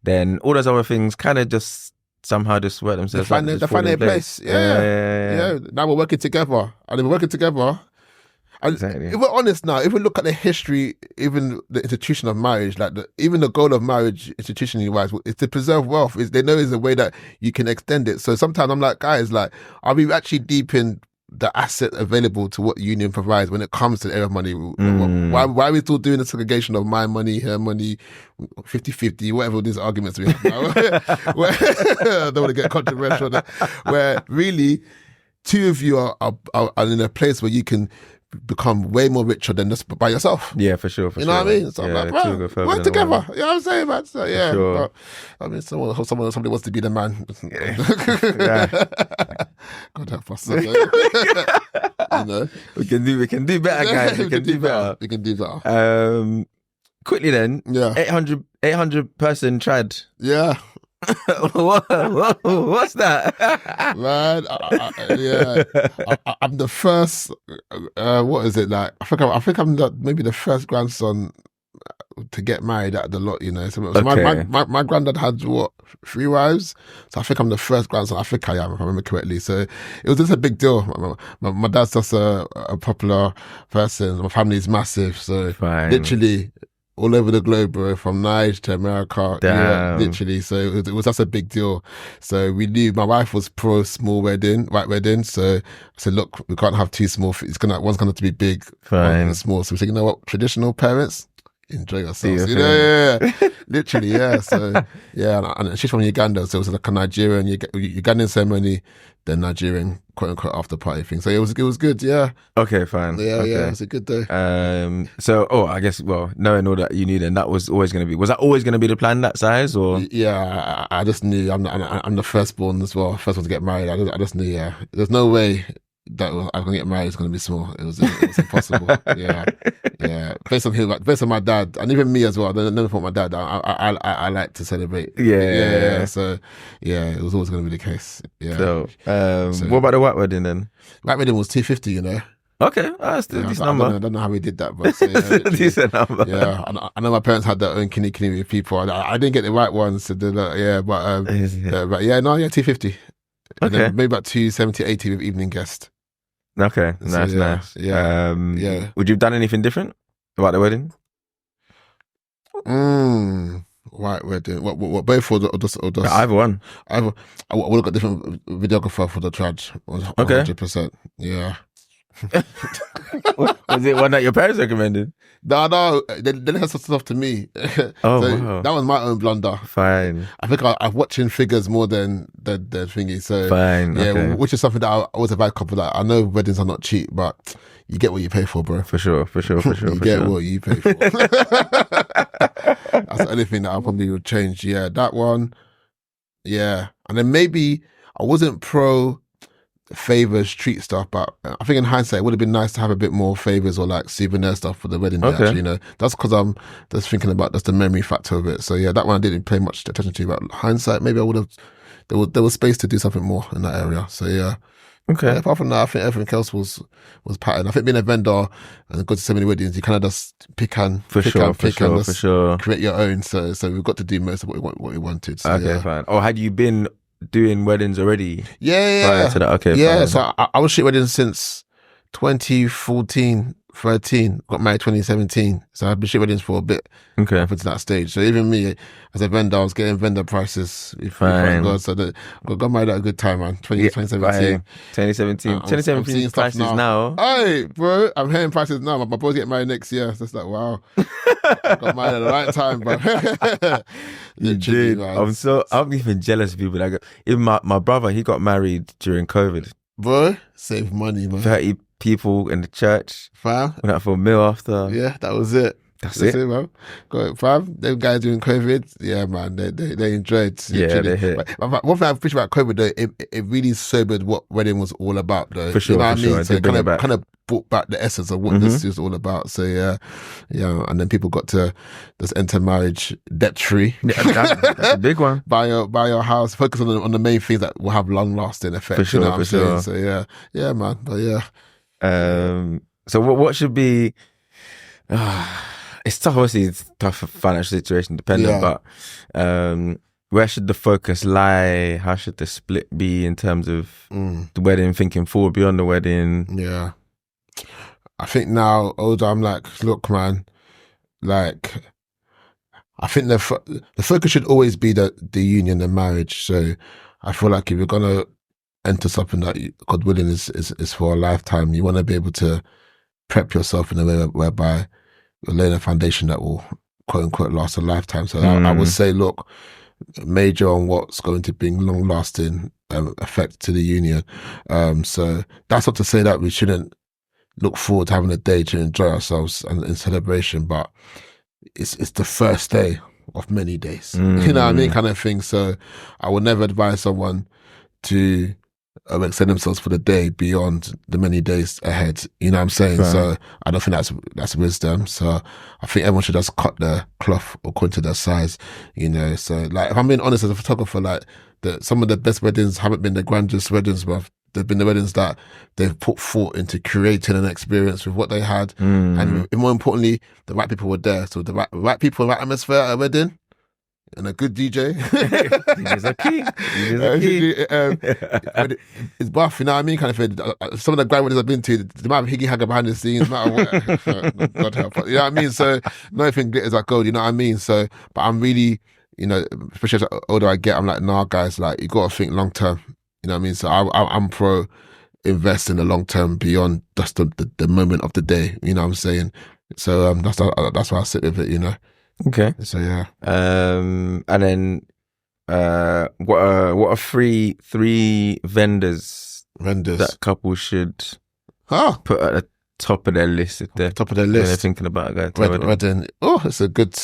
[SPEAKER 1] then all those other things kind of just somehow just work themselves.
[SPEAKER 2] They find their place. Yeah. Now we're working together. And if we're working together, and if we're honest now, if we look at the history, even the institution of marriage, like even the goal of marriage, institutionally wise, is to preserve wealth. They know is a way that you can extend it. So sometimes I'm like, guys, like, are we actually deep in the asset available to what union provides when it comes to the area of money? Why are we still doing the segregation of my money, her money, 50-50, whatever these arguments we have now? I don't want to get controversial. Where really, two of you are in a place where you can become way more richer than just by yourself.
[SPEAKER 1] Yeah, for sure.
[SPEAKER 2] You know what I mean? So I'm like, bro, work together. You know what I'm saying, man? So yeah, but, I mean, somebody wants to be the man. God help us. You know,
[SPEAKER 1] we can do better, guys. We can do better.
[SPEAKER 2] We can do better.
[SPEAKER 1] Quickly then.
[SPEAKER 2] Yeah.
[SPEAKER 1] 800 person trad.
[SPEAKER 2] Yeah.
[SPEAKER 1] What's that,
[SPEAKER 2] man? I'm the first. What is it like? I think I'm maybe the first grandson to get married at the lot, you know. So
[SPEAKER 1] Okay.
[SPEAKER 2] my granddad had what, 3 wives? So I think I'm the first grandson. I think I am, if I remember correctly. So it was just a big deal. My dad's just a popular person. My family's massive. So
[SPEAKER 1] Fine.
[SPEAKER 2] literally all over the globe, bro, from Niger to America.
[SPEAKER 1] Damn.
[SPEAKER 2] Yeah, literally. So it was just a big deal. So we knew my wife was pro small wedding, white wedding. So I said, look, we can't have too small. One's gonna have to be big,
[SPEAKER 1] Fine.
[SPEAKER 2] one's small. So we said, you know what, traditional parents, enjoy yourselves. You know, yeah. Literally, yeah. So yeah, and she's from Uganda, so it was like a Nigerian Ugandan ceremony, then Nigerian quote unquote after party thing. So it was good, yeah.
[SPEAKER 1] Okay, fine.
[SPEAKER 2] Yeah,
[SPEAKER 1] okay.
[SPEAKER 2] yeah, it was a good day.
[SPEAKER 1] So I guess, well, knowing all that you knew, then that was always going to be. Was that always going to be the plan that size, or?
[SPEAKER 2] Yeah, I just knew I'm the firstborn as well, first one to get married. I just knew, yeah, there's no way that I'm gonna get married. It's gonna be small. It was impossible. Yeah. Based on him, based on my dad, and even me as well. I never thought my dad. I like to celebrate.
[SPEAKER 1] Yeah.
[SPEAKER 2] So yeah, it was always gonna be the case. Yeah.
[SPEAKER 1] So, what about the white wedding then?
[SPEAKER 2] White wedding was 250. You know.
[SPEAKER 1] Okay, that's a decent number.
[SPEAKER 2] I don't know how we did that, but
[SPEAKER 1] decent number.
[SPEAKER 2] Yeah, I know my parents had their own kinny with people. I didn't get the right ones to do that. Yeah, but yeah, 250. And then maybe about 270, 80 with evening guest.
[SPEAKER 1] Okay,
[SPEAKER 2] So,
[SPEAKER 1] nice.
[SPEAKER 2] Yeah.
[SPEAKER 1] Would you have done anything different about the wedding?
[SPEAKER 2] White wedding. What both or just
[SPEAKER 1] Either one.
[SPEAKER 2] I would have got different videographer for the trudge. 100%. Yeah.
[SPEAKER 1] Was it one that your parents recommended?
[SPEAKER 2] No, they left some stuff to me.
[SPEAKER 1] Wow.
[SPEAKER 2] That was my own blunder.
[SPEAKER 1] Fine.
[SPEAKER 2] I think I'm watching figures more than the thingy. So
[SPEAKER 1] fine.
[SPEAKER 2] Yeah,
[SPEAKER 1] okay.
[SPEAKER 2] Which is something that I always advise couple that I know weddings are not cheap, but you get what you pay for, bro.
[SPEAKER 1] For sure.
[SPEAKER 2] You get what you pay for. That's the only thing that I probably would change. Yeah, that one. Yeah, and then maybe I wasn't pro favors, treat stuff, but I think in hindsight it would have been nice to have a bit more favors or like souvenir stuff for the wedding day. Actually, you know, that's because I'm just thinking about just the memory factor of it. So yeah, that one I didn't pay much attention to. But hindsight, maybe I would have. There was space to do something more in that area. So yeah.
[SPEAKER 1] Okay.
[SPEAKER 2] Apart from that, I think everything else was patterned. I think being a vendor and go to so many weddings, you kind of just pick and create your own. So we've got to do most of what we wanted. So,
[SPEAKER 1] okay, fine. Oh, had you been doing weddings already?
[SPEAKER 2] Yeah.
[SPEAKER 1] Prior to that? Okay,
[SPEAKER 2] yeah.
[SPEAKER 1] fine.
[SPEAKER 2] So I was shooting weddings since 2014, 13. Got married 2017. So I've been shooting weddings for a bit.
[SPEAKER 1] Okay.
[SPEAKER 2] Up to that stage. So even me as a vendor, I was getting vendor prices.
[SPEAKER 1] Fine.
[SPEAKER 2] So got married at a good time, man. 2017.
[SPEAKER 1] 2017 prices now.
[SPEAKER 2] Hey, bro, I'm hearing prices now. My boys get married next year. So it's like, wow. Got married at the right time, bro.
[SPEAKER 1] You did. I'm even jealous of people. Even my brother, he got married during COVID.
[SPEAKER 2] Bro, save money, man.
[SPEAKER 1] 30 people in the church.
[SPEAKER 2] Fam.
[SPEAKER 1] Went out for a meal after.
[SPEAKER 2] Yeah, that was it. That's it, man. Got it, fam. Them guys doing COVID, yeah, man. They enjoyed.
[SPEAKER 1] Yeah, they hit.
[SPEAKER 2] But one thing I appreciate about COVID though, it really sobered what wedding was all about, though.
[SPEAKER 1] For sure,
[SPEAKER 2] you know what I mean?
[SPEAKER 1] Sure.
[SPEAKER 2] So it kind of brought back the essence of what this is all about. So yeah, and then people got to just enter marriage debt free.
[SPEAKER 1] Yeah, that's a big one.
[SPEAKER 2] Buy your house. Focus on the main things that will have long lasting effect.
[SPEAKER 1] For sure,
[SPEAKER 2] you know what I'm
[SPEAKER 1] sure.
[SPEAKER 2] saying? So yeah, man. But yeah.
[SPEAKER 1] So what should be? It's tough. Obviously, it's tough financial situation dependent, but where should the focus lie? How should the split be in terms of the wedding, thinking forward beyond the wedding?
[SPEAKER 2] Yeah. I think now, older, I'm like, look, man, like, I think the focus should always be the union, the marriage. So I feel like if you're going to enter something that, God willing, is for a lifetime, you want to be able to prep yourself in a way whereby you're laying a foundation that will, quote unquote, last a lifetime. So I would say, look, major on what's going to bring long lasting effect to the union. So that's not to say that we shouldn't look forward to having a day to enjoy ourselves and in celebration, but it's the first day of many days. You know what I mean? Kind of thing. So I would never advise someone to extend themselves for the day beyond the many days ahead. You know what I'm saying? Right. So I don't think that's wisdom. So I think everyone should just cut the cloth according to their size, you know. So like, if I'm being honest as a photographer, like some of the best weddings haven't been the grandest weddings, but there've been the weddings that they've put thought into creating an experience with what they had, and more importantly, the right people were there. So the right people, right atmosphere at a wedding, and a good DJ.
[SPEAKER 1] DJs are key.
[SPEAKER 2] It's buff, you know what I mean? Kind of thing. Some of the grand weddings I've been to, the amount of higgy hagger behind the scenes, no matter what. God help. You know what I mean? So nothing glitters like gold. You know what I mean? So, but I'm really, you know, especially as the older I get, I'm like, nah, guys, like you got to think long term. You know what I mean? So I'm pro invest in the long term beyond just the moment of the day. You know what I'm saying? So that's why I sit with it. You know.
[SPEAKER 1] Okay.
[SPEAKER 2] So yeah.
[SPEAKER 1] And then what are three vendors that couple should put at the top of their list if they're
[SPEAKER 2] top of their list
[SPEAKER 1] when they're thinking about going to a wedding?
[SPEAKER 2] Wedding. Oh, it's a good.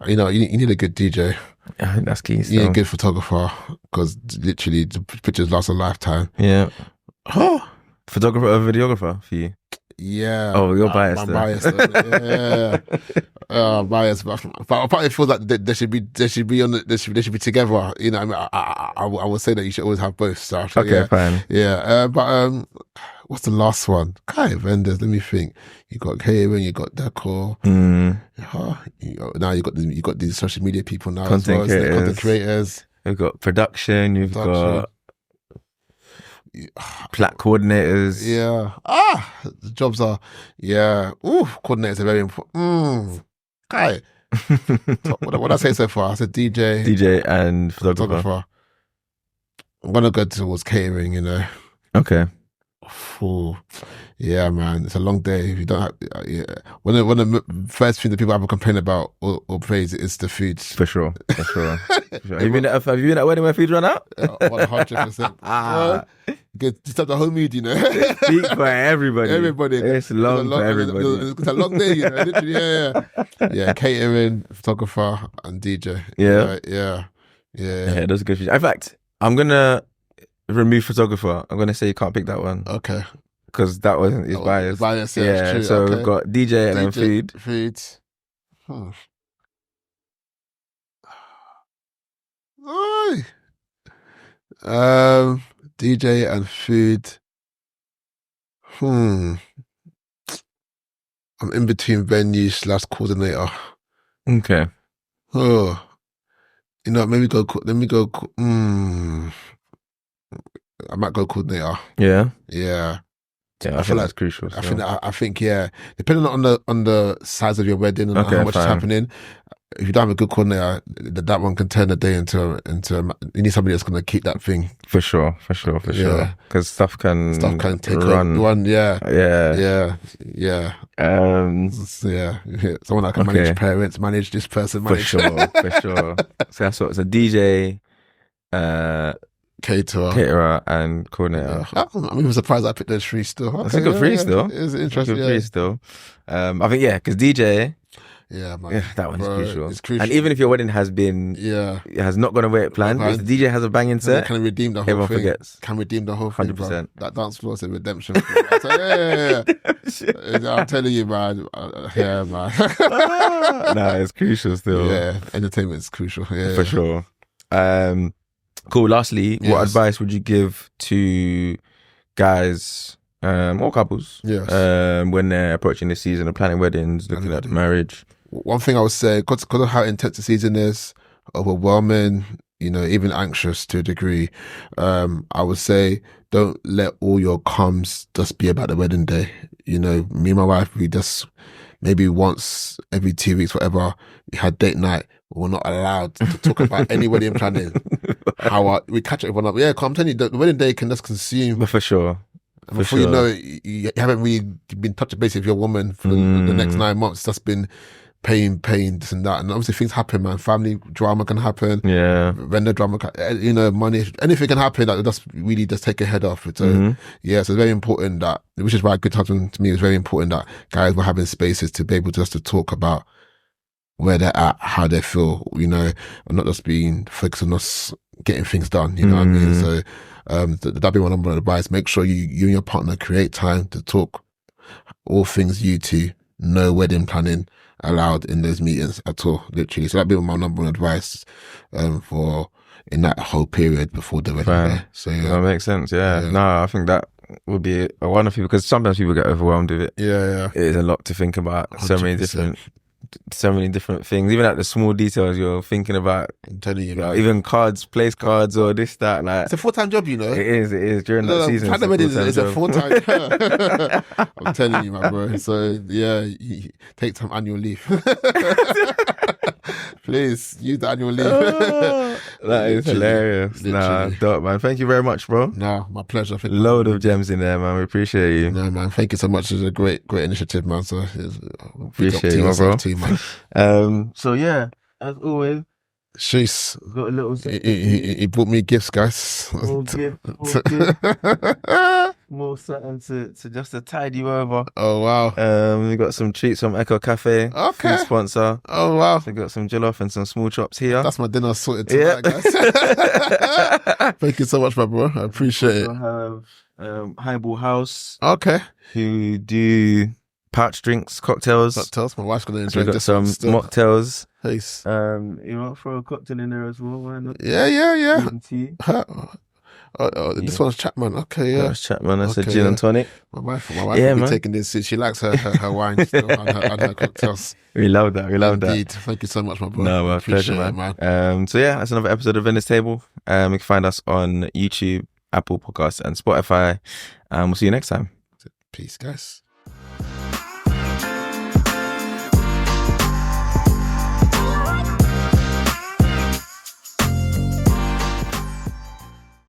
[SPEAKER 2] You know, you need a good DJ.
[SPEAKER 1] I think that's key.
[SPEAKER 2] You need a good photographer because literally the pictures last a lifetime.
[SPEAKER 1] Yeah. Oh, photographer or videographer for you?
[SPEAKER 2] Yeah.
[SPEAKER 1] Oh, you're biased.
[SPEAKER 2] I'm biased. Yeah. Biased, but I probably feel like they should be together. You know, I would say that you should always have both. So
[SPEAKER 1] okay, fine.
[SPEAKER 2] Yeah, but what's the last one? Vendors. Let me think. You got catering, you got decor. Now you got these social media people now.
[SPEAKER 1] Content
[SPEAKER 2] creators.
[SPEAKER 1] You've got production. You've got plat coordinators.
[SPEAKER 2] Yeah. The jobs are. Yeah. Coordinators are very important. Okay. What I say so far? I said DJ
[SPEAKER 1] and photographer.
[SPEAKER 2] I'm gonna go towards catering. You know.
[SPEAKER 1] Okay.
[SPEAKER 2] Ooh. Yeah, man, it's a long day. If you don't have, one of the first thing that people ever complain about or praise is the food. For sure. Have you been at a wedding where food run out? 100%. Good, disturb the whole mood, you know.
[SPEAKER 1] Speak for everybody. It's long for everybody.
[SPEAKER 2] It's a long day, you know. Literally, yeah. Catering, photographer, and DJ. Yeah.
[SPEAKER 1] That's a good feature. In fact, I'm gonna remove photographer. I'm gonna say you can't pick that one.
[SPEAKER 2] Okay.
[SPEAKER 1] Because that wasn't his bias.
[SPEAKER 2] Yeah, true.
[SPEAKER 1] So we've got DJ and then food.
[SPEAKER 2] DJ and food. I'm in between venue / coordinator.
[SPEAKER 1] Okay.
[SPEAKER 2] Oh, you know, let me go. I might go coordinator.
[SPEAKER 1] Yeah.
[SPEAKER 2] I
[SPEAKER 1] feel that's crucial. So.
[SPEAKER 2] I think, depending on the size of your wedding and how much is happening. If you don't have a good coordinator, that one can turn the day into. You need somebody that's going to keep that thing for sure. Because stuff can take run. Yeah. Someone that can manage parents, manage this person, for sure.
[SPEAKER 1] So that's what. So DJ, caterer and coordinator.
[SPEAKER 2] Yeah. I'm surprised I picked those three still.
[SPEAKER 1] That's a good three still.
[SPEAKER 2] It's interesting.
[SPEAKER 1] Three still. I think because DJ.
[SPEAKER 2] Yeah, man.
[SPEAKER 1] That one is crucial.
[SPEAKER 2] It's crucial.
[SPEAKER 1] And even if your wedding has been, it has not gone the way it planned, if the DJ has a banging set,
[SPEAKER 2] can redeem the whole
[SPEAKER 1] everyone
[SPEAKER 2] thing.
[SPEAKER 1] Forgets.
[SPEAKER 2] Can redeem the whole thing.
[SPEAKER 1] 100%.
[SPEAKER 2] Bro. That dance floor is a redemption. I'm telling you, man. Yeah, man.
[SPEAKER 1] It's crucial still.
[SPEAKER 2] Yeah, entertainment is crucial. Yeah,
[SPEAKER 1] for sure. Cool. Lastly, what advice would you give to guys or couples when they're approaching this season of planning weddings, looking at marriage?
[SPEAKER 2] One thing I would say, because of how intense the season is, overwhelming, you know, even anxious to a degree, I would say don't let all your comms just be about the wedding day. You know, me and my wife, we just maybe once every 2 weeks, whatever, we had date night. We're not allowed to talk about any wedding planning. We catch everyone up. Yeah, I'm telling you, the wedding day can just consume.
[SPEAKER 1] But for sure.
[SPEAKER 2] And before you know it, you haven't really been touching base with your woman for the next 9 months. It's just been pain, this and that. And obviously things happen, man. Family drama can happen.
[SPEAKER 1] Yeah.
[SPEAKER 2] Vendor drama, money, anything can happen that just really just take your head off. So, so it's very important that, which is why a good husband to me is very important that guys were having spaces to be able to talk about where they're at, how they feel, you know, and not just being focused on us getting things done, you know what I mean? So, that'd be my number one advice. Make sure you and your partner create time to talk all things you two. No wedding planning allowed in those meetings at all, literally. So that'd be my number one advice for in that whole period before the wedding day. So yeah,
[SPEAKER 1] that makes sense. Yeah. No, I think that would be a wonderful, because sometimes people get overwhelmed with it.
[SPEAKER 2] Yeah.
[SPEAKER 1] It is a lot to think about.
[SPEAKER 2] 100%.
[SPEAKER 1] So many different things, even like the small details you're thinking about.
[SPEAKER 2] I'm telling you,
[SPEAKER 1] even place cards or this, that. Like,
[SPEAKER 2] it's a full-time job, you know.
[SPEAKER 1] It is during that season.
[SPEAKER 2] It's a full-time. I'm telling you, my bro. So yeah, you take some annual leave. Please use the annual leave.
[SPEAKER 1] That is hilarious. Nah, dope, man. Thank you very much, bro.
[SPEAKER 2] Nah, my pleasure.
[SPEAKER 1] Load of gems in there, man. We appreciate you.
[SPEAKER 2] No, man. Thank you so much. It's a great initiative, man. So
[SPEAKER 1] appreciate you, bro.
[SPEAKER 2] Too, man.
[SPEAKER 1] So yeah, as always.
[SPEAKER 2] Sheesh.
[SPEAKER 1] Got a little.
[SPEAKER 2] He brought me gifts, guys.
[SPEAKER 1] More gift. More something to just to tide you over.
[SPEAKER 2] Oh wow.
[SPEAKER 1] We got some treats from Echo Cafe.
[SPEAKER 2] Okay.
[SPEAKER 1] Food sponsor.
[SPEAKER 2] Oh wow.
[SPEAKER 1] So we got some jollof and some small chops here.
[SPEAKER 2] That's my dinner sorted tonight, guys. Thank you so much, my bro. I appreciate it.
[SPEAKER 1] We have Highball House.
[SPEAKER 2] Okay.
[SPEAKER 1] Who do pouch drinks, cocktails.
[SPEAKER 2] My wife's gonna enjoy
[SPEAKER 1] we got
[SPEAKER 2] this
[SPEAKER 1] some mocktails.
[SPEAKER 2] Nice.
[SPEAKER 1] You want to throw a cocktail in there as well? Why not?
[SPEAKER 2] Yeah.
[SPEAKER 1] Green tea.
[SPEAKER 2] This one's Chapman. Okay, yeah.
[SPEAKER 1] That's Chapman. That's a gin and tonic.
[SPEAKER 2] My wife will be taking this. She likes her wine still and her cocktails.
[SPEAKER 1] We love that.
[SPEAKER 2] Indeed. Thank you so much, my bro.
[SPEAKER 1] No, my pleasure, man. So yeah, that's another episode of Venice Table. You can find us on YouTube, Apple Podcasts, and Spotify. We'll see you next time.
[SPEAKER 2] Peace, guys.